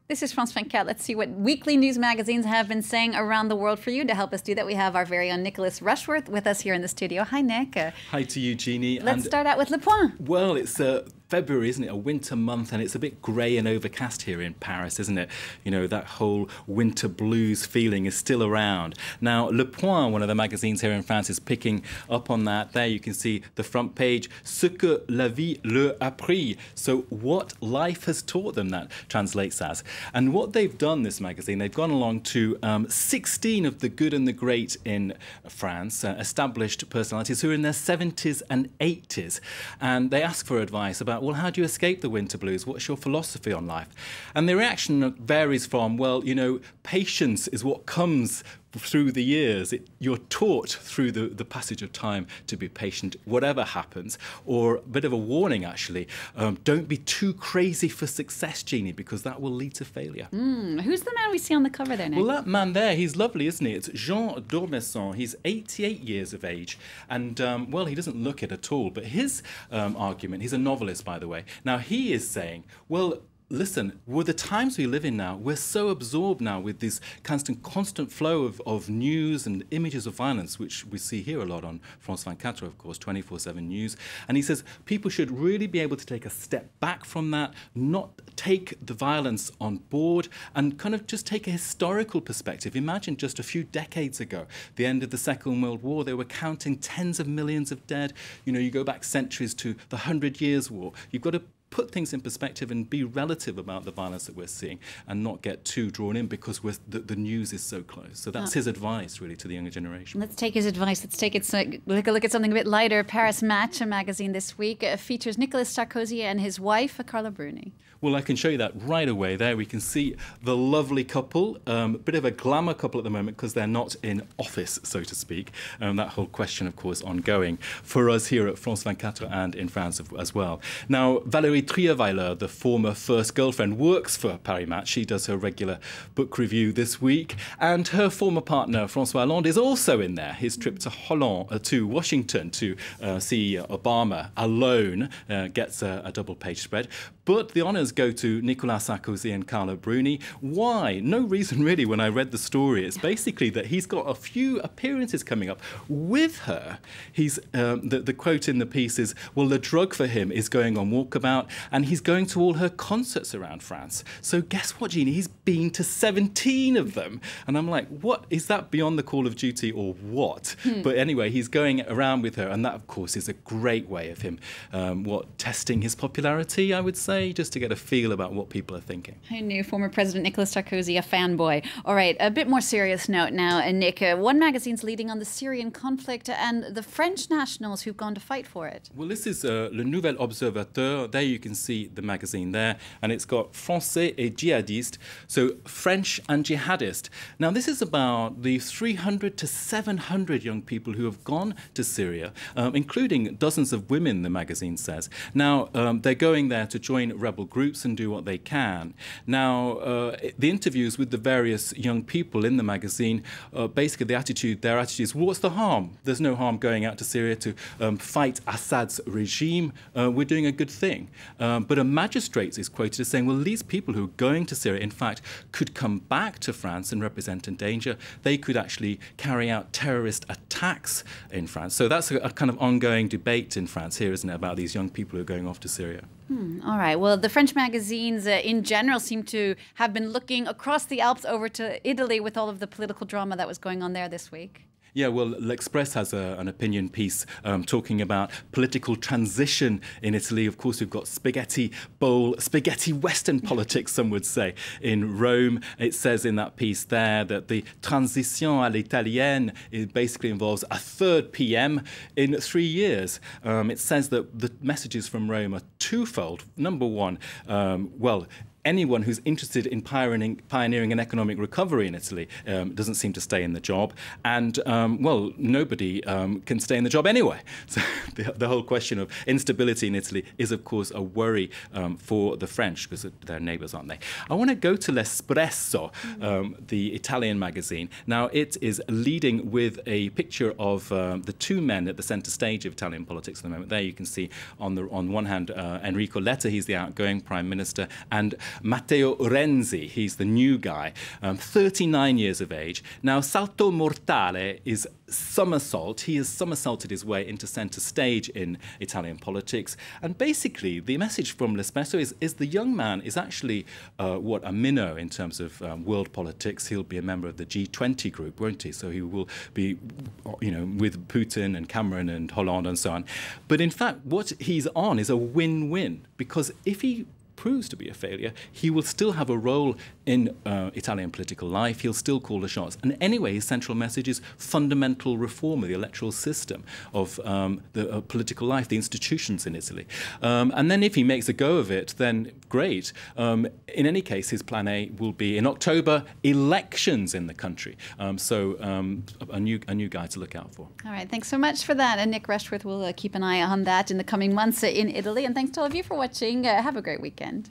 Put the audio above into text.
This is France 24. Let's see what weekly news magazines have been saying around the world for you. To help us do that, we have our very own Nicholas Rushworth with us here in the studio. Hi, Nick. Hi to you, Jeannie. Let's start out with Le Point. Well, it's February, isn't it? A winter month, and it's a bit grey and overcast here in Paris, isn't it? You know, that whole winter blues feeling is still around. Now, Le Point, one of the magazines here in France, is picking up on that. There you can see the front page, Ce que la vie leur appris. So what life has taught them, that translates as. And what they've done, this magazine, they've gone along to 16 of the good and the great in France, established personalities who are in their 70s and 80s. And they ask for advice about, well, how do you escape the winter blues? What's your philosophy on life? And the reaction varies from, well, you know, patience is what comes through the years. You're taught through the passage of time to be patient, whatever happens. Or a bit of a warning, actually, don't be too crazy for success, Jeannie, because that will lead to failure. Who's the man we see on the cover there, Nick? Well, that man there, he's lovely, isn't he? It's Jean d'Ormesson. He's 88 years of age. And, well, he doesn't look it at all. But his argument, he's a novelist, by the way. Now, he is saying, well, listen, with the times we live in now, we're so absorbed now with this constant flow of news and images of violence, which we see here a lot on France 24, of course, 24/7 news. And he says people should really be able to take a step back from that, not take the violence on board, and kind of just take a historical perspective. Imagine just a few decades ago, the end of the Second World War, they were counting tens of millions of dead. You know, you go back centuries to the 100 Years' War. You've got to put things in perspective and be relative about the violence that we're seeing and not get too drawn in because the news is so close. So that's his advice, really, to the younger generation. Let's take his advice. Let's take it. Look at something a bit lighter. Paris Match, a magazine this week, features Nicolas Sarkozy and his wife, Carla Bruni. Well, I can show you that right away. There we can see the lovely couple, a bit of a glamour couple at the moment because they're not in office, so to speak. That whole question, of course, ongoing for us here at France 24 and in France as well. Now, Valérie Trierweiler, the former first girlfriend, works for Paris Match. She does her regular book review this week. And her former partner, François Hollande, is also in there. His trip to Washington to see Obama alone gets a double-page spread. But the honours go to Nicolas Sarkozy and Carla Bruni. Why? No reason really when I read the story. It's basically that he's got a few appearances coming up with her. He's the quote in the piece is, well, the drug for him is going on walkabout and he's going to all her concerts around France. So guess what, Jeannie? He's been to 17 of them. And I'm like, what? Is that beyond the call of duty or what? But anyway, he's going around with her. And that, of course, is a great way of him, testing his popularity, I would say, just to get a feel about what people are thinking. I knew former President Nicolas Sarkozy, a fanboy. All right, a bit more serious note now, Nick. One magazine's leading on the Syrian conflict and the French nationals who've gone to fight for it. Well, this is Le Nouvel Observateur. There you can see the magazine there, and it's got Français et djihadiste, so French and jihadist. Now, this is about the 300 to 700 young people who have gone to Syria, including dozens of women, the magazine says. Now, they're going there to join rebel groups and do what they can. Now, the interviews with the various young people in the magazine, basically their attitude is, well, what's the harm? There's no harm going out to Syria to fight Assad's regime. We're doing a good thing. But a magistrate is quoted as saying, well, these people who are going to Syria, in fact, could come back to France and represent a danger. They could actually carry out terrorist attacks in France. So that's a kind of ongoing debate in France here, isn't it, about these young people who are going off to Syria. All right. Well, the French magazines in general seem to have been looking across the Alps over to Italy with all of the political drama that was going on there this week. Yeah, well, L'Express has an opinion piece talking about political transition in Italy. Of course, we've got spaghetti Western politics, some would say, in Rome. It says in that piece there that the transition à l'italienne basically involves a third PM in 3 years. It says that the messages from Rome are twofold. Number one, well, anyone who's interested in pioneering an economic recovery in Italy doesn't seem to stay in the job. And, well, nobody can stay in the job anyway. So the whole question of instability in Italy is, of course, a worry for the French, because they're neighbours, aren't they? I want to go to L'Espresso, the Italian magazine. Now, it is leading with a picture of the two men at the centre stage of Italian politics at the moment. There you can see on one hand Enrico Letta, he's the outgoing Prime Minister, and Matteo Renzi. He's the new guy, 39 years of age. Now, Salto Mortale is somersault. He has somersaulted his way into centre stage in Italian politics. And basically, the message from L'Espresso is the young man is actually a minnow in terms of world politics. He'll be a member of the G20 group, won't he? So he will be, with Putin and Cameron and Hollande and so on. But in fact, what he's on is a win-win, because if he proves to be a failure, he will still have a role in Italian political life. He'll still call the shots. And anyway, his central message is fundamental reform of the electoral system, of the political life, the institutions in Italy. And then if he makes a go of it, then great. In any case, his plan A will be, in October, elections in the country. So a new guy to look out for. All right, thanks so much for that. And Nick Rushworth will keep an eye on that in the coming months in Italy. And thanks to all of you for watching. Have a great weekend.